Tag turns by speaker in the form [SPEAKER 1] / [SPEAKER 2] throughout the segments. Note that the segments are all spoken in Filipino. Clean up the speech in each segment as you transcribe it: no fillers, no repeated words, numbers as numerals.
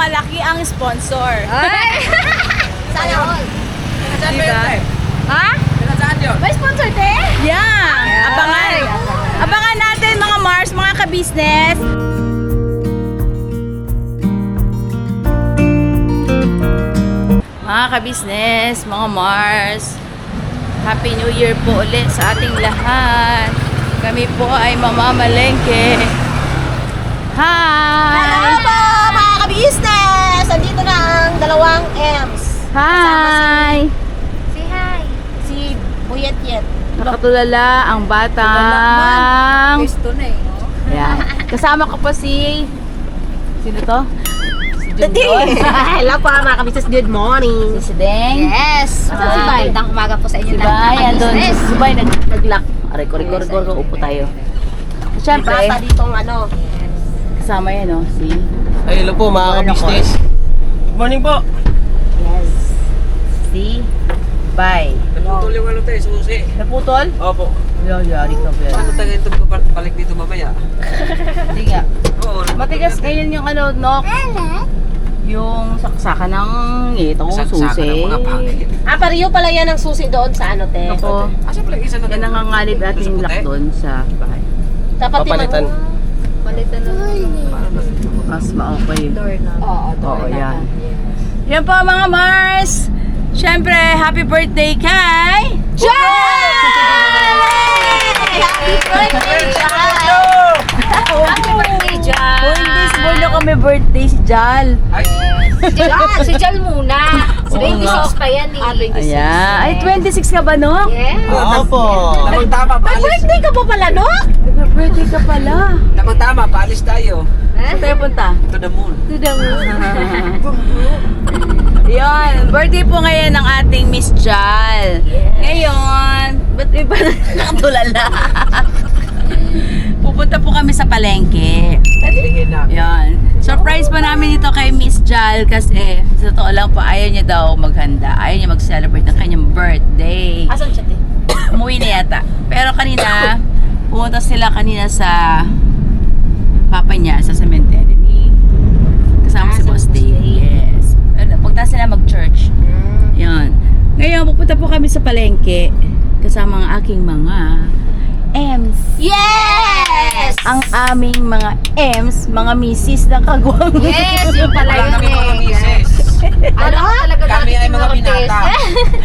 [SPEAKER 1] malaki ang sponsor.
[SPEAKER 2] Ay! Sana all.
[SPEAKER 1] Diba? Ha?
[SPEAKER 2] May sponsor, te?
[SPEAKER 1] Yeah! Abangan! Abangan natin mga Mars, mga ka-business! Mga ka-business, mga Mars, Happy New Year po ulit sa ating lahat. Kami po ay mamamalengke. Hi!
[SPEAKER 2] Hello po, mga ka-business! Andito na ang dalawang M's.
[SPEAKER 1] Hi!
[SPEAKER 2] Say hi. Si Buyet Yet.
[SPEAKER 1] Nakatulala ang batang...
[SPEAKER 2] Gusto na eh, no?
[SPEAKER 1] Yeah. Kasama ko pa si... Sino to? Si
[SPEAKER 2] Tati! Hello po, mga ka-business. Good morning.
[SPEAKER 1] Si Deng.
[SPEAKER 2] Yes!
[SPEAKER 1] Ah.
[SPEAKER 2] Si Bay. Magandang umaga po sa inyo
[SPEAKER 1] Si
[SPEAKER 2] lahat,
[SPEAKER 1] Bay,
[SPEAKER 2] mga
[SPEAKER 1] andun.
[SPEAKER 2] ka-business.
[SPEAKER 1] Si Bay, nag-lock. Aray, upo tayo. Siyempre,
[SPEAKER 2] Basta ditong ano.
[SPEAKER 1] kasama yan, no? Si...
[SPEAKER 3] Ay, hello po mga ka-business. Good morning po.
[SPEAKER 1] Yes. Si... Bay.
[SPEAKER 3] Naputol yung ano tayo, susi.
[SPEAKER 1] Naputol?
[SPEAKER 3] Opo.
[SPEAKER 1] Yari ka, Bay.
[SPEAKER 3] Paano tayo ito balik dito mamaya?
[SPEAKER 1] Hindi nga.
[SPEAKER 3] Oo.
[SPEAKER 1] Matigas ngayon yung ano, no? Yung saksakan ng itong
[SPEAKER 3] Saksakan
[SPEAKER 1] susi.
[SPEAKER 3] ng mga pangit.
[SPEAKER 2] Pariyo pala yan ang susi doon sa ano, te.
[SPEAKER 1] Ako,
[SPEAKER 3] Asa pala isa na
[SPEAKER 1] yan nangangalib ating lock doon sa bahay.
[SPEAKER 2] Dapat
[SPEAKER 3] Papalitan.
[SPEAKER 2] Palitan na.
[SPEAKER 1] Mas ma-okay.
[SPEAKER 2] Oo,
[SPEAKER 1] Oo, yan. Yan po mga Mars! Siyempre, happy birthday kay...
[SPEAKER 2] Jal! Happy birthday, Jal! Happy birthday, Jal!
[SPEAKER 1] Oh, hindi, boy na kami birthday si Jal.
[SPEAKER 3] Ay,
[SPEAKER 2] Si Jal muna. Si
[SPEAKER 1] Oo
[SPEAKER 2] Baby
[SPEAKER 1] nga.
[SPEAKER 2] Sos pa yan eh.
[SPEAKER 1] Ayan. Ay, 26 ka ba, no?
[SPEAKER 2] Yes.
[SPEAKER 3] opo. Tamang-tama,
[SPEAKER 2] May
[SPEAKER 3] paalis.
[SPEAKER 2] birthday ka pa pala, no?
[SPEAKER 1] Nag-birthday ka pala.
[SPEAKER 3] Tamang-tama, paalis tayo.
[SPEAKER 1] Saan tayo punta?
[SPEAKER 3] To the moon.
[SPEAKER 2] To the moon.
[SPEAKER 1] Yan, birthday po ngayon ng ating Miss Jal. Ngayon, ba't iba na nakatulala? Pupunta po kami sa palengke.
[SPEAKER 3] Tingin na.
[SPEAKER 1] Yan. Surprise pa namin ito kay Miss Jal kasi sa totoo lang po ayaw niya daw maghanda. Ayaw niya mag-celebrate ng kanyang birthday.
[SPEAKER 2] Asan siya, te?
[SPEAKER 1] Umuwi na yata. Pero kanina, pumunta sila kanina sa papa niya sa cemetery ni kasama si
[SPEAKER 2] sa
[SPEAKER 1] Boss
[SPEAKER 2] Boss
[SPEAKER 1] Dave.
[SPEAKER 2] Dave.
[SPEAKER 1] Yes. Pagta sila mag-church. Yan. Ngayon, pupunta po kami sa palengke kasama ang aking mga M's.
[SPEAKER 2] Yes!
[SPEAKER 1] Ang aming mga M's, mga misis ng kagwang.
[SPEAKER 2] Yes, yung pala
[SPEAKER 3] Wala
[SPEAKER 2] yun
[SPEAKER 3] kami mga
[SPEAKER 2] eh.
[SPEAKER 3] misis.
[SPEAKER 2] Ano? Talaga
[SPEAKER 3] Kami ay mga binata.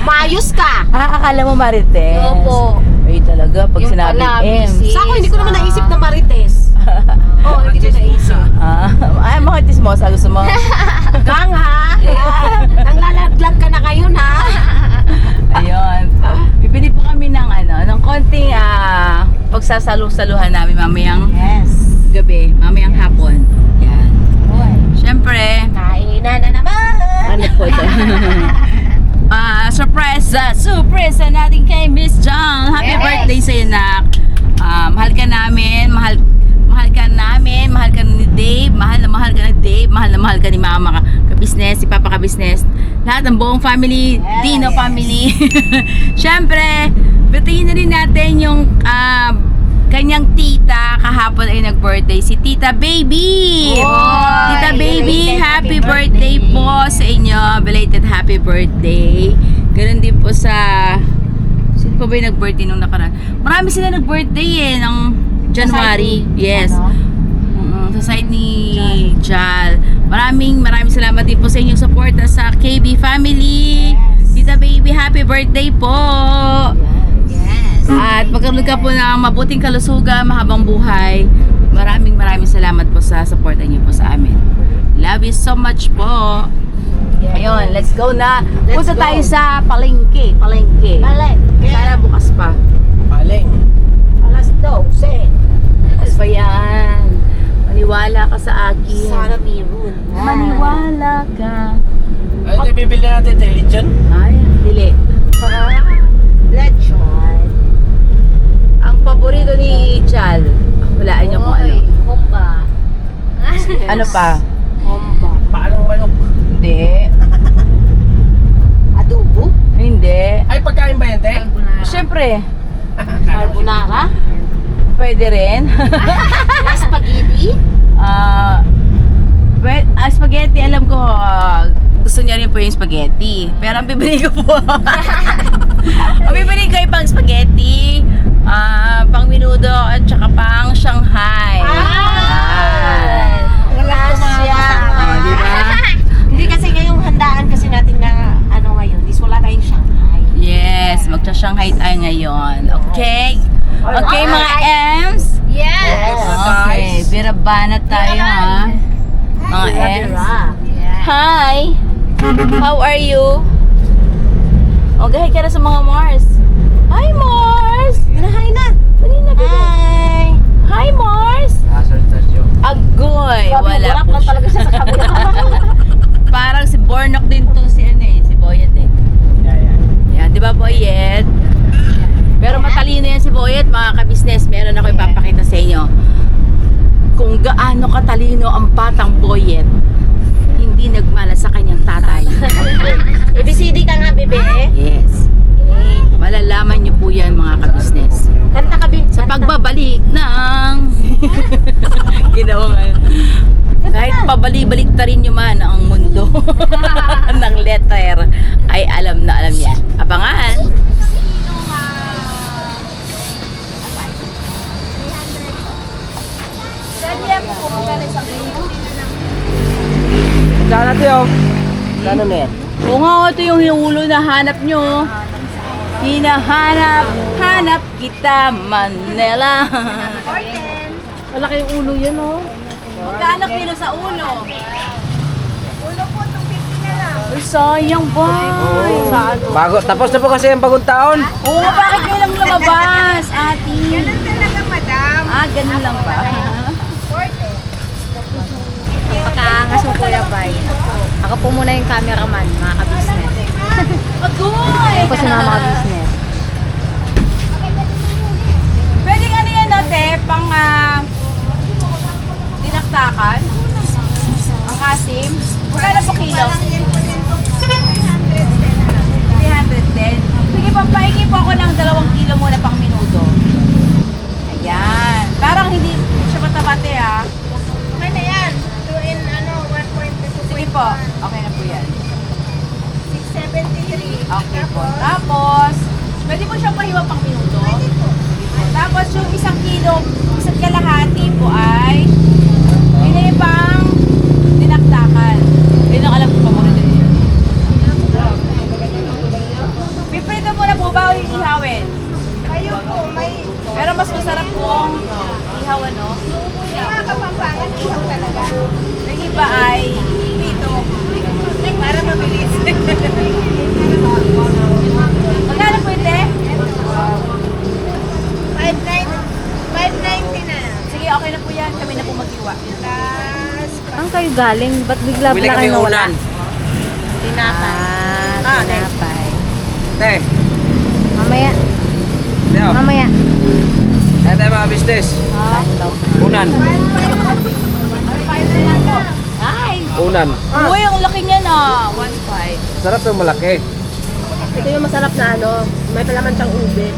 [SPEAKER 2] Mayos ka.
[SPEAKER 1] Akala mo Marites?
[SPEAKER 2] Opo.
[SPEAKER 1] Ay talaga, pag
[SPEAKER 2] Yung
[SPEAKER 1] sinabing
[SPEAKER 2] pala,
[SPEAKER 1] M's.
[SPEAKER 2] misis.
[SPEAKER 4] Sa ako, hindi ko naman naisip na Marites. Oo, hindi ko naisip.
[SPEAKER 1] Ay, mga tismosa, gusto mo?
[SPEAKER 4] Gang ha? Ang lalaglag ka na kayo na.
[SPEAKER 1] Ayun. Bibili po kami ng ng konting pagsasalu-saluhan namin mamayang gabi, mamayang hapon. Yan. Siyempre,
[SPEAKER 2] Kainan na naman.
[SPEAKER 1] ano po ito? Surprise natin kay Miss Jong. Happy
[SPEAKER 2] Yes.
[SPEAKER 1] birthday sa'yo, nak. Mahal ka namin, mahal ka namin, mahal ka ni Dave, mahal ka ni Dave, mahal ka ni Mama ka-business, si Papa ka-business, lahat ng buong family,
[SPEAKER 2] Yes.
[SPEAKER 1] Dino family. Siyempre, batiin na rin natin yung kanyang tita, kahapon ay nag-birthday, si Tita Baby.
[SPEAKER 2] Oy,
[SPEAKER 1] Tita Baby,
[SPEAKER 2] belated
[SPEAKER 1] happy
[SPEAKER 2] happy
[SPEAKER 1] birthday
[SPEAKER 2] birthday
[SPEAKER 1] po sa inyo. Belated happy birthday. Ganun din po sa... Sino pa ba yung nag-birthday nung nakaraan? Marami sila nag-birthday ng January. Yes. Sa side ni Jal. Maraming salamat din po sa inyong suporta sa KB family. Tita Baby, happy birthday po.
[SPEAKER 2] Yes.
[SPEAKER 1] At magkaroon ka po ng mabuting kalusugan, mahabang buhay. Maraming salamat po sa suporta niyo po sa amin. Love you so much po. Ayun, let's go na. Punta tayo sa palengke. Sana bukas pa.
[SPEAKER 3] Paling.
[SPEAKER 2] Alas 12.
[SPEAKER 1] Bukas pa yan. Maniwala ka sa akin.
[SPEAKER 2] Sana meron.
[SPEAKER 1] Maniwala ka.
[SPEAKER 3] Ay, bibili natin religion.
[SPEAKER 1] Ay, dili.
[SPEAKER 2] Lechon.
[SPEAKER 1] Ang paborito ni Chal. Walaan niyo kung ano.
[SPEAKER 2] Humba.
[SPEAKER 1] Ano pa?
[SPEAKER 2] Humba.
[SPEAKER 3] Paanong manok?
[SPEAKER 1] Hindi.
[SPEAKER 2] Adobo.
[SPEAKER 1] Hindi.
[SPEAKER 3] Ay, pagkain ba yan, te?
[SPEAKER 1] Siyempre,
[SPEAKER 2] Carbonara.
[SPEAKER 1] pwede rin.
[SPEAKER 2] Spaghetti.
[SPEAKER 1] Spaghetti, alam ko niyo po yung spaghetti. Pero ang bibili ko po, ang bibili ko ay pang spaghetti, pang minudo, at saka pang Shanghai.
[SPEAKER 2] Di ba? Hindi kasi ngayong handaan kasi natin na ano ngayon, is wala tayong Shanghai.
[SPEAKER 1] Yes, magsa-Shanghai tayo ngayon. Okay? Okay, mga Ems?
[SPEAKER 4] Yes.
[SPEAKER 1] Okay, birabana tayo ha. Mga Ems. Hi! How are you? Okay ka na sa mga Mars. Hi, Mars!
[SPEAKER 2] Ginahay na.
[SPEAKER 1] Dali na, baby.
[SPEAKER 2] Hi!
[SPEAKER 1] Hi, Mars! Agoy! Wala
[SPEAKER 2] Warap
[SPEAKER 1] po
[SPEAKER 2] lang
[SPEAKER 1] siya.
[SPEAKER 2] talaga siya sa kabila.
[SPEAKER 1] Parang si Bornok din to si ano eh, si Boyet eh. Yan, di ba Boyet? Pero matalino yan si Boyet, mga ka-business. Meron ako ipapakita sa inyo. Kung gaano katalino ang batang Boyet, hindi nagmana sa kanyang tatay.
[SPEAKER 2] ABCD ka nga, bebe.
[SPEAKER 1] Yes. Malalaman niyo po yan, mga ka-business.
[SPEAKER 2] Kanta ka, Bin.
[SPEAKER 1] Sa pagbabalik ng ginawa nga kahit pabalik-balik ta rin nyo man ang mundo ng letter ay alam na alam yan. Abangan!
[SPEAKER 3] Saan natin yun? Saan na yan?
[SPEAKER 1] Oo nga, ito yung hinulo na hanap nyo. Hinahanap kita, Manila.
[SPEAKER 2] Malaki yung ulo yan, oh.
[SPEAKER 1] Magkano kilo sa ulo? Ulo po, 250 na lang. Ay, sayang ba?
[SPEAKER 3] Bago, tapos na po kasi ang bagong taon.
[SPEAKER 1] Oo, bakit kayo lang lumabas, ate? Ganun talaga, madam. Ganun lang ba?
[SPEAKER 4] Pagkaangas mo Kuya Bay. Ako po muna yung cameraman, mga ka-business.
[SPEAKER 1] Agoy!
[SPEAKER 4] Ako si mga ka-business.
[SPEAKER 1] Pwede ano yan, ate? Pang dinaktakan? Ang asim? Magkano po kilo? 310. Sige, papahingi po ako ng 2 kilo muna pang minuto. Ayan. Parang hindi siya matabate ha.
[SPEAKER 2] Okay na yan. 2 in, 1.2.
[SPEAKER 1] Sige po. Okay na po yan.
[SPEAKER 2] 673.
[SPEAKER 1] Okay po. Tapos, pwede po siyang pahiwa pang minuto? Pwede po. Tapos yung 1 kilo, 1 kalahati po ay yun yung pang dinaktakan. Yun ang alam ko pa muna din yun. Piprito mo na po ba o ihawin?
[SPEAKER 2] Kayo po, may...
[SPEAKER 1] Pero mas masarap pong ihawan, no?
[SPEAKER 2] May mga kapampangan, ihaw talaga.
[SPEAKER 1] Yung iba ay prito. Para mabilis. Magkano po ite?
[SPEAKER 2] 590 na.
[SPEAKER 1] Sige, okay na po yan. Kami na po mag-iwa.
[SPEAKER 4] Saan kayo galing? Ba't bigla
[SPEAKER 3] Bili
[SPEAKER 4] bigla
[SPEAKER 3] kami
[SPEAKER 4] kayo nawala?
[SPEAKER 3] ulan.
[SPEAKER 4] Tinapay.
[SPEAKER 3] Te,
[SPEAKER 4] Mamaya.
[SPEAKER 3] Teo.
[SPEAKER 4] Mamaya.
[SPEAKER 3] Kaya tayo mga business. Unan.
[SPEAKER 1] Ay!
[SPEAKER 3] Unan.
[SPEAKER 1] Uy, ang laki niya na. 1.5.
[SPEAKER 3] Sarap yung malaki.
[SPEAKER 2] Ito yung masarap na may palaman siyang ube.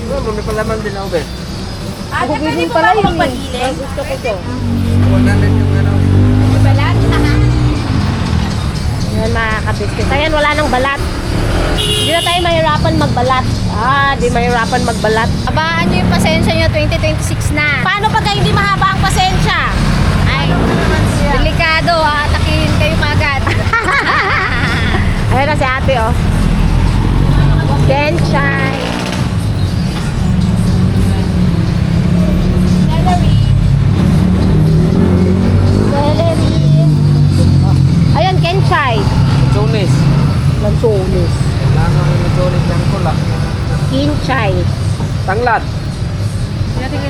[SPEAKER 3] May palaman din ako, bet.
[SPEAKER 1] Ate, pwede po ba ako magpagiling?
[SPEAKER 2] Gusto ko to.
[SPEAKER 3] Huwag natin yung ano.
[SPEAKER 1] Balat?
[SPEAKER 2] Yan mga kabisnes. Ayan, wala nang balat. Hindi na tayo mahirapan magbalat. Di mahirapan magbalat.
[SPEAKER 4] Abaan nyo yung pasensya nyo, 2026 na.
[SPEAKER 2] Paano pagka hindi mahaba ang pasensya?
[SPEAKER 4] Ay, delikado, atakihin kayo kagad.
[SPEAKER 2] Ayan na si ate, oh. Kenchay. Ayan, Kenchay.
[SPEAKER 3] Tunis.
[SPEAKER 2] Lansones.
[SPEAKER 3] Kailangan yung tunis ng kula.
[SPEAKER 2] Kinchay.
[SPEAKER 3] Tanglad.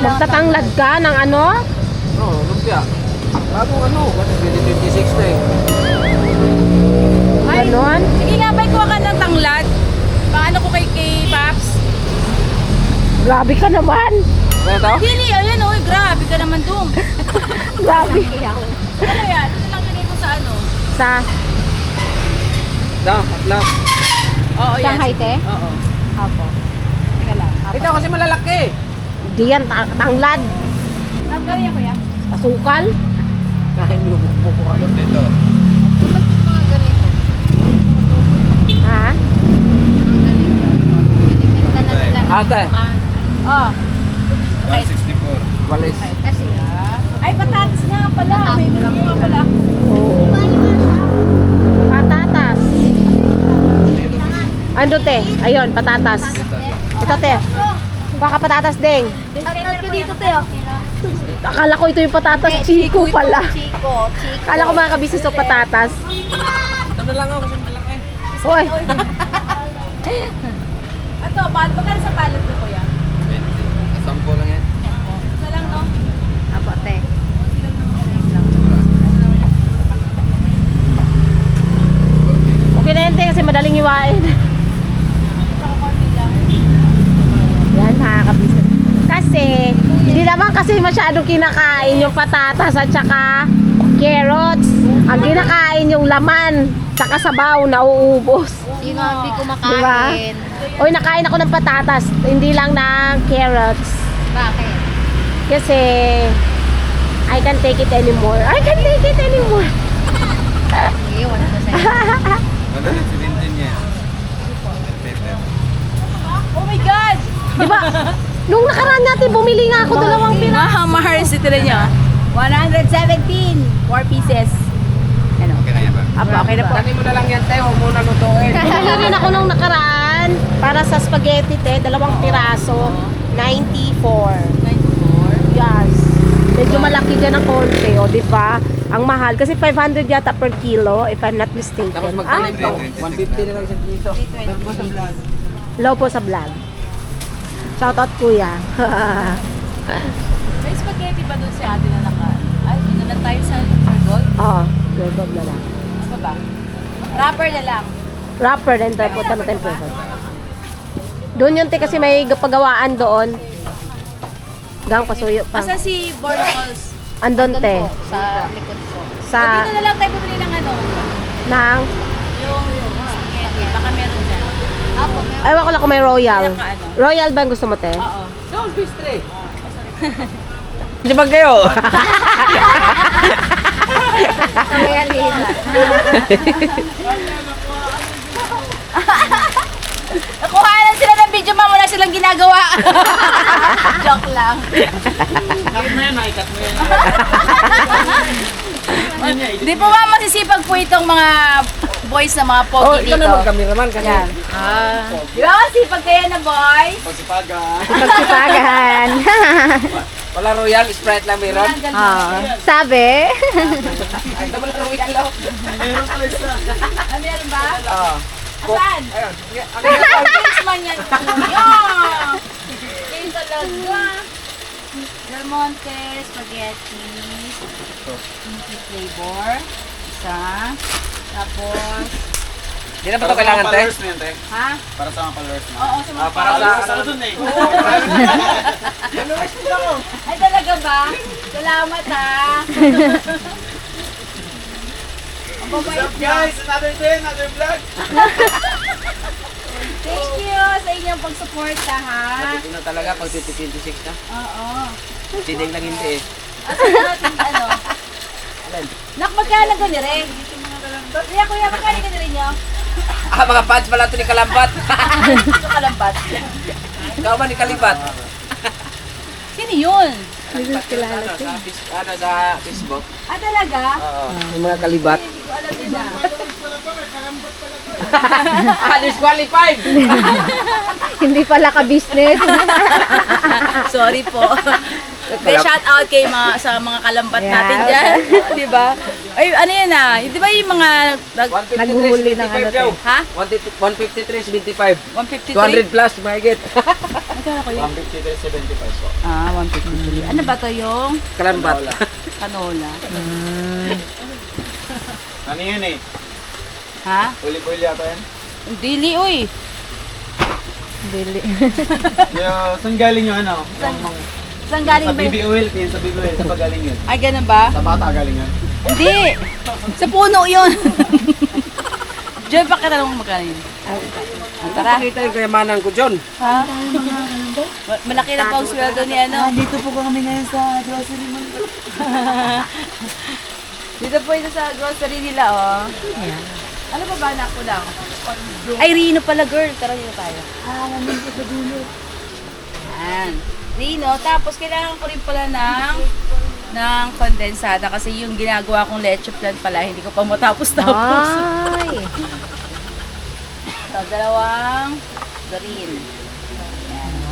[SPEAKER 2] Magtatanglad ka ng ano?
[SPEAKER 3] Oo, lumpia. Bagong ano, kasi 2026 na eh.
[SPEAKER 2] Ganon?
[SPEAKER 1] Sige nga, bay, kuha ka ng tanglad. Paano ko kay Paps?
[SPEAKER 2] Grabe ka naman.
[SPEAKER 3] Kaya tao?
[SPEAKER 1] Dili, ayan o, grabe ka naman doon.
[SPEAKER 2] Grabe.
[SPEAKER 1] Ano yan? Ito lang lagay ko sa ano?
[SPEAKER 2] Sa
[SPEAKER 3] Atla.
[SPEAKER 1] Oo, yan.
[SPEAKER 2] Shanghai, te?
[SPEAKER 1] Oo.
[SPEAKER 2] Apo.
[SPEAKER 1] Teka lang.
[SPEAKER 3] Ito kasi malalaki.
[SPEAKER 2] Di yan, tanglad.
[SPEAKER 1] Nagkariya ko yan.
[SPEAKER 2] Asukal.
[SPEAKER 3] Kain yung buko ano dito.
[SPEAKER 1] Mga ganito.
[SPEAKER 3] Ate.
[SPEAKER 1] Oh.
[SPEAKER 5] 164.
[SPEAKER 3] Walis.
[SPEAKER 1] Ay, patatas nga pala. May mga nga pala.
[SPEAKER 2] Patatas. Ando te? Ayun, patatas. Ito te. Baka patatas ding.
[SPEAKER 4] Dito, Teo.
[SPEAKER 2] Akala ko ito yung patatas. Chico pala.
[SPEAKER 4] Chico.
[SPEAKER 2] Akala ko mga kabisnes o patatas.
[SPEAKER 3] Ito na lang ako.
[SPEAKER 2] Hoy.
[SPEAKER 1] Ito, magkano sa palot ko kuya?
[SPEAKER 5] 20. 10 lang yan.
[SPEAKER 1] Isa lang, no?
[SPEAKER 4] Apo, te.
[SPEAKER 2] Okay na yan te kasi madaling iwain. Yan mga kabisnes. Kasi, hindi naman kasi masyadong kinakain yung patatas at saka carrots. Ang kinakain yung laman, saka sabaw na uubos.
[SPEAKER 4] Sino ang hindi
[SPEAKER 2] Diba?
[SPEAKER 4] kumakain?
[SPEAKER 2] Oy, nakain ako ng patatas, hindi lang ng carrots.
[SPEAKER 4] Bakit?
[SPEAKER 2] Kasi, I can't take it anymore. I can't take it anymore.
[SPEAKER 4] Iwan ko sa'yo.
[SPEAKER 5] 117 yan.
[SPEAKER 1] Oh my God!
[SPEAKER 2] Di ba? Nung nakaraan natin, bumili nga ako dalawang piraso.
[SPEAKER 1] Mahal si tila niya. 117. 4 pieces. Ano?
[SPEAKER 5] Okay na yan ba?
[SPEAKER 1] Apo, okay na po.
[SPEAKER 3] Tanin mo na lang yan, te. Huwag mo na lutuin.
[SPEAKER 2] Bumili rin ako nung nakaraan para sa spaghetti, te. Dalawang piraso. 94.
[SPEAKER 1] 94.
[SPEAKER 2] Yes. Medyo malaki dyan ang konti, o, di ba? Ang mahal. Kasi 500 yata per kilo, if I'm not
[SPEAKER 3] Tapos
[SPEAKER 2] mistaken.
[SPEAKER 3] magkalim
[SPEAKER 2] Ah,
[SPEAKER 3] po. 150 na lang isang piso.
[SPEAKER 2] low po sa vlog. Shoutout kuya.
[SPEAKER 1] May spaghetti ba doon si ate na naka? Ay, hindi na lang tayo sa gold.
[SPEAKER 2] Oo, good na lang.
[SPEAKER 1] Ano ba? Wrapper na lang.
[SPEAKER 2] Wrapper din tayo po natin po. Doon yun te kasi may pagawaan doon. Gang pasuyo pa.
[SPEAKER 1] Asan si Boracos?
[SPEAKER 2] Andon te.
[SPEAKER 4] Sa likod ko.
[SPEAKER 2] Sa
[SPEAKER 1] Dito na lang tayo bumili ng ano?
[SPEAKER 2] nang
[SPEAKER 1] Yung spaghetti. Baka meron dyan.
[SPEAKER 4] Apo, meron.
[SPEAKER 2] ayaw ko lang kung may royal.
[SPEAKER 1] Pinaka-ano?
[SPEAKER 2] Royal ba ang gusto mo te?
[SPEAKER 1] Oo.
[SPEAKER 3] Soul Bistro. Di ba kayo?
[SPEAKER 4] Royalin.
[SPEAKER 1] Nakuha lang sila ng video, ma'am. Wala silang ginagawa. Joke lang.
[SPEAKER 3] Cut mo yan, cut mo yan.
[SPEAKER 1] Hindi po ma'am, masisipag po itong mga boys na mga
[SPEAKER 3] Oh,
[SPEAKER 1] pogi
[SPEAKER 3] ikaw
[SPEAKER 1] dito.
[SPEAKER 3] naman kami naman kasi.
[SPEAKER 1] Yan. Di ba masipag kayo na boys?
[SPEAKER 5] Pagsipagan.
[SPEAKER 2] Pagsipagan.
[SPEAKER 3] Wala royal, Sprite lang meron.
[SPEAKER 2] Sabi?
[SPEAKER 3] Ay, ito wala royal lang.
[SPEAKER 1] Ah, meron ba?
[SPEAKER 3] Oo.
[SPEAKER 1] Asan?
[SPEAKER 3] Ayun.
[SPEAKER 1] Yes man yan. Yeah! Ayun talaga. Del Monte, spaghetti. Meaty flavor. Isa. Tapos,
[SPEAKER 3] Hindi na ba ito kailangan, te?
[SPEAKER 5] Followers mo yan, te.
[SPEAKER 1] ha?
[SPEAKER 5] Para sa mga followers mo.
[SPEAKER 1] Oo, sa mga
[SPEAKER 3] Para sa...
[SPEAKER 5] dun eh.
[SPEAKER 1] Ay, talaga ba? Salamat ha. Ang babait niyo.
[SPEAKER 5] Guys, another day, another vlog.
[SPEAKER 1] Thank you sa inyong pagsuporta ha.
[SPEAKER 3] Ito na talaga pag 2026 na.
[SPEAKER 1] Oo.
[SPEAKER 3] Siding lang hindi eh.
[SPEAKER 1] At sa natin ano? Nak, magkano ko nire? Kuya, kuya, magkano ko nire nyo?
[SPEAKER 3] Ah, mga pads pala ito ni Kalambat.
[SPEAKER 1] Ito kalambat.
[SPEAKER 3] Ikaw ba ni Kalibat?
[SPEAKER 1] Sino yun?
[SPEAKER 3] Ano sa Facebook?
[SPEAKER 1] Ah, talaga?
[SPEAKER 3] Oo. Yung mga Kalibat.
[SPEAKER 1] Hindi ko alam din ah.
[SPEAKER 3] Ah, disqualified!
[SPEAKER 2] Hindi pala ka-business.
[SPEAKER 1] Sorry po. May shout out kay mga sa mga kalambat
[SPEAKER 2] Yeah.
[SPEAKER 1] natin diyan, 'di ba? Ay ano 'yan ah? 'Di ba yung mga
[SPEAKER 2] Naguhuli ng ano, te.
[SPEAKER 1] ha?
[SPEAKER 3] 153.75.
[SPEAKER 1] 153.
[SPEAKER 3] 200 plus, mahigit.
[SPEAKER 1] Magkano ko yun?
[SPEAKER 5] 153.75 po.
[SPEAKER 1] Ah, 153. Ano ba 'to yung
[SPEAKER 3] Kalambat.
[SPEAKER 1] canola?
[SPEAKER 5] Ano yun eh?
[SPEAKER 1] Ha?
[SPEAKER 5] Uli-uli yata yan.
[SPEAKER 1] Dili uy.
[SPEAKER 5] Saan galing yung ano?
[SPEAKER 1] Saan galing
[SPEAKER 5] Sa
[SPEAKER 1] ba?
[SPEAKER 5] BB oil, yun sa BB oil. Saan ba galing yun?
[SPEAKER 1] Ay ganun ba?
[SPEAKER 5] Sa bata galing yun.
[SPEAKER 1] Hindi. Sa puno 'yun. Diyan pa kita nung magkano yun.
[SPEAKER 3] Tara. Pakita yung kayamanan ko, John.
[SPEAKER 1] Ha? Malaki na po ang sweldo ni ano.
[SPEAKER 6] Dito po kami ngayon sa grocery mall.
[SPEAKER 1] Dito po ito sa grocery nila, oh. Ano ba anak ko lang? Ay, Rino pala, girl. Tara dito tayo.
[SPEAKER 6] Nandun po sa dulo.
[SPEAKER 1] Yan. Rino, tapos kailangan ko rin pala ng kondensada kasi yung ginagawa kong leche flan pala, hindi ko pa matapos-tapos.
[SPEAKER 2] Ay.
[SPEAKER 1] So, dalawang green.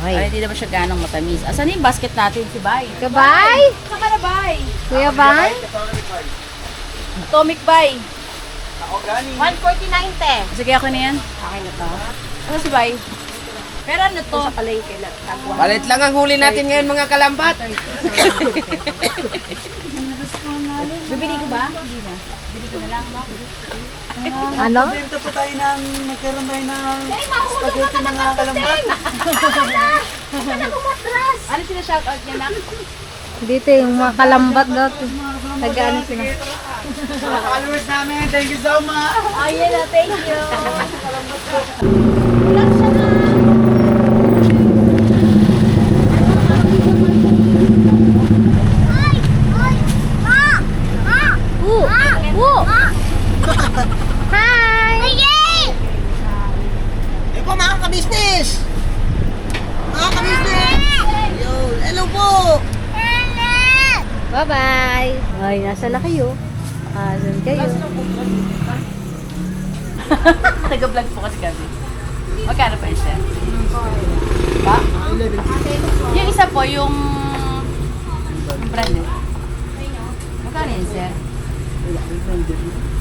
[SPEAKER 1] Para
[SPEAKER 2] Ay.
[SPEAKER 1] hindi naman siya ganong matamis. Asan yung basket natin si Bay?
[SPEAKER 2] Kabay?
[SPEAKER 1] Saka na Bay?
[SPEAKER 2] Kuya Bay?
[SPEAKER 1] Atomic Bay.
[SPEAKER 5] Ako galing.
[SPEAKER 2] 149 te.
[SPEAKER 1] Sige, ako na yan.
[SPEAKER 2] Okay na to.
[SPEAKER 1] Ano si Bay? Pero ano to?
[SPEAKER 3] Palit lang ang huli natin ngayon mga kalambat.
[SPEAKER 1] Bibili ko ba? Hindi na. Bibili ko na lang. No?
[SPEAKER 2] Ano?
[SPEAKER 6] Benta po tayo ng, nagkaroon tayo ng spaghetti mga kalambat.
[SPEAKER 1] Ano sila shoutout niya na?
[SPEAKER 4] Dito yung mga kalambat daw. Nag-ano sila.
[SPEAKER 6] Mga followers namin, thank you so much.
[SPEAKER 1] Ayan na, thank you.
[SPEAKER 3] Eh po mga ka-business! Mga ka-business! Yo, hello po!
[SPEAKER 4] Bye-bye! Ay, nasa na kayo? Asan kayo?
[SPEAKER 1] Taga-vlog po kasi kami. Magkano pa siya? Pa? Yung isa po, yung brand eh. Magkano yun, sir?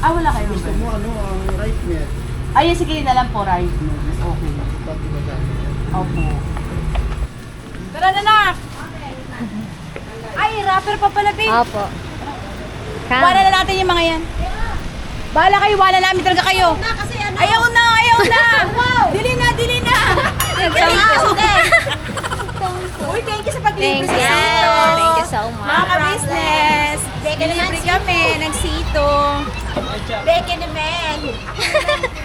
[SPEAKER 1] Wala kayo. Gusto mo ang right net? Ay, sige na lang po, right net. Okay. Opo. Tara na na! Ay, rapper pa pala, babe.
[SPEAKER 4] Opo.
[SPEAKER 1] Wala na natin yung mga yan. Bahala kayo, wala namin talaga kayo. Ayaw na, ayaw na. Dili na, dili na. Uy, thank you sa paglibre
[SPEAKER 4] Thank you.
[SPEAKER 1] sa sito.
[SPEAKER 4] Thank you so much.
[SPEAKER 1] Mga ka-business, delivery kami ng sito. Beke naman.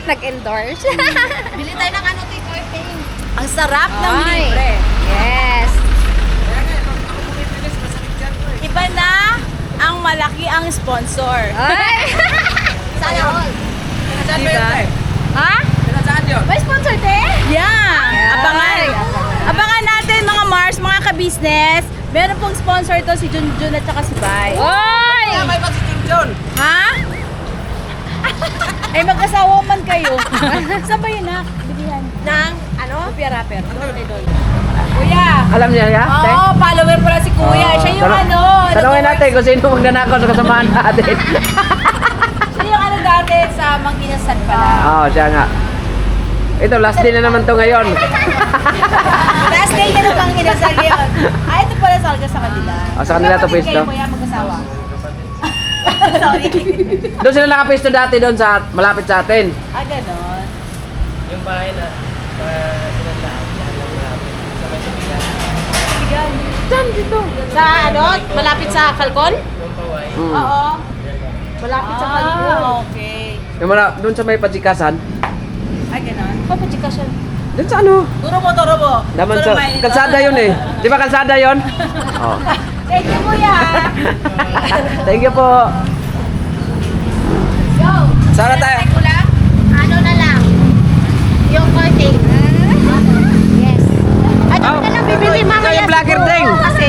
[SPEAKER 4] Nag-endorse.
[SPEAKER 2] Bili tayo ng ano, T14.
[SPEAKER 1] Ang sarap ng
[SPEAKER 4] Ay.
[SPEAKER 1] libre.
[SPEAKER 4] Yes.
[SPEAKER 1] Iba na ang malaki ang sponsor.
[SPEAKER 4] Ay!
[SPEAKER 2] Sana all.
[SPEAKER 1] Diba? Ha?
[SPEAKER 2] May sponsor te?
[SPEAKER 1] Yeah! Abangan! Abangan natin mga Mars, mga ka-business. Meron pong sponsor to si Junjun at saka si Bay.
[SPEAKER 4] Oy!
[SPEAKER 3] May pag-sting John!
[SPEAKER 1] Ha? Ay mag-asawa man kayo. Saan ba yun na? Bilihan.
[SPEAKER 2] Ng ano?
[SPEAKER 1] Kuya rapper. Kuya!
[SPEAKER 3] Alam niya ya?
[SPEAKER 1] Oo, follower pala si Kuya. Siya yung ano.
[SPEAKER 3] Tanungin natin kung sino magnanakaw sa kasamahan natin.
[SPEAKER 1] Siya yung ano dati sa Manginasan pala.
[SPEAKER 3] Oo, siya nga. Ito, last day na naman to ngayon.
[SPEAKER 1] Last day na ng Manginasan yun. Ay, ito pala salga sa kanila.
[SPEAKER 3] Sa kanila to,
[SPEAKER 1] Kapatid
[SPEAKER 3] pwesto?
[SPEAKER 1] kayo, Kuya, mag-asawa. Sorry.
[SPEAKER 3] Doon sila nakapesto dati doon sa malapit sa atin.
[SPEAKER 1] Ganon.
[SPEAKER 3] Yung bahay na
[SPEAKER 2] Sa ano? Malapit sa Falcon?
[SPEAKER 1] Oo.
[SPEAKER 2] Malapit sa Falcon.
[SPEAKER 1] Okay.
[SPEAKER 3] Yung doon sa may pajikasan.
[SPEAKER 1] Ay, ganon.
[SPEAKER 2] Papatsika siya.
[SPEAKER 3] Doon sa ano?
[SPEAKER 1] Turo mo.
[SPEAKER 3] Daman sa kalsada yun eh. Di ba kalsada yun? Oh.
[SPEAKER 1] Thank you, Kuya.
[SPEAKER 3] Thank you po. Sana tayo.
[SPEAKER 2] Ano na lang? Yung curtain. Yes. At
[SPEAKER 3] Oh,
[SPEAKER 2] na lang bibili
[SPEAKER 3] ikaw
[SPEAKER 2] mamaya
[SPEAKER 3] yung vlogger
[SPEAKER 2] siguro
[SPEAKER 3] ding.
[SPEAKER 2] kasi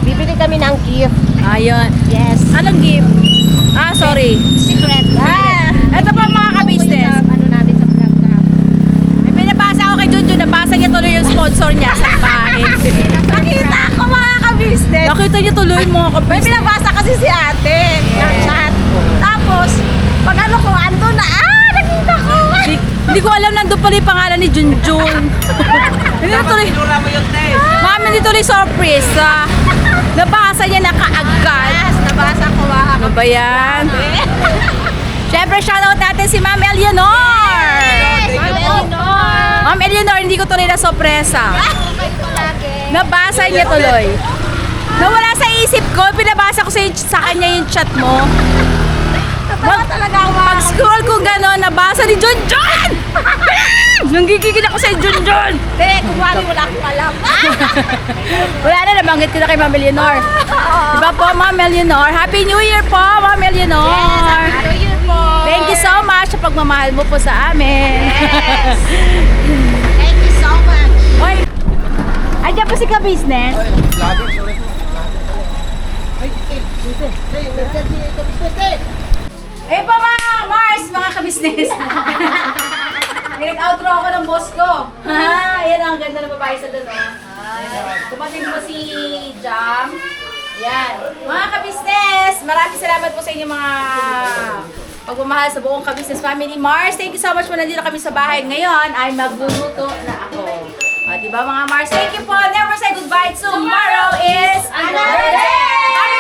[SPEAKER 2] bibili kami ng gift.
[SPEAKER 1] Ayun.
[SPEAKER 2] Yes.
[SPEAKER 1] Anong gift? Sorry.
[SPEAKER 2] Secret.
[SPEAKER 1] Ito pa mga ka-business.
[SPEAKER 2] Ano natin sa vlog na.
[SPEAKER 1] May pinabasa ako kay Junjun. Nabasa niya tuloy yung sponsor niya sa bahay. Nakita ko mga ka-business. Nakita niyo tuloy mga ka-business. May pinabasa kasi si ate. Yung chat. Tapos, pag ano ko, ando na. Nakita ko. Hindi ko alam nandun pala yung pangalan ni Junjun. Hindi na tuloy. Mami, hindi tuloy surprise. Nabasa niya na kaagad.
[SPEAKER 2] Yes, nabasa ko ba?
[SPEAKER 1] Ano ba yan? Siyempre, shoutout natin si Ma'am Eleanor! Ma'am Eleanor, hindi ko tuloy na sorpresa. Nabasa niya tuloy. Nawala sa isip ko, pinabasa ko sa kanya yung chat mo. Pag-scroll ko gano'n, nabasa ni Junjun! Nanggigigil ako sa Junjun!
[SPEAKER 2] Kumari, wala akong alam.
[SPEAKER 1] Wala na, nabanggit ko na kay Ma'am Eleanor. Diba po, Ma'am Eleanor? Happy New Year po, Ma'am Eleanor!
[SPEAKER 2] Happy New Year po.
[SPEAKER 1] Thank you so much sa pagmamahal mo po sa amin.
[SPEAKER 2] Yes. Thank you so much.
[SPEAKER 1] Oy, Ay, dyan po si ka-business.
[SPEAKER 3] Vlogger, sorry po. Ay, emergency ka-business eh.
[SPEAKER 1] Eh pa mga Mars, mga ka-business. Nag-outro ako ng boss ko. Ayan ang ganda ng babae sa doon. Tumating po si Jam. Yan. Mga ka-business, maraming salamat po sa inyo mga pagmamahal sa buong ka-business family. Mars, thank you so much po. Nandito kami sa bahay ngayon ay magluluto na ako. Diba mga Mars? Thank you po. Never say goodbye. Tomorrow is another day!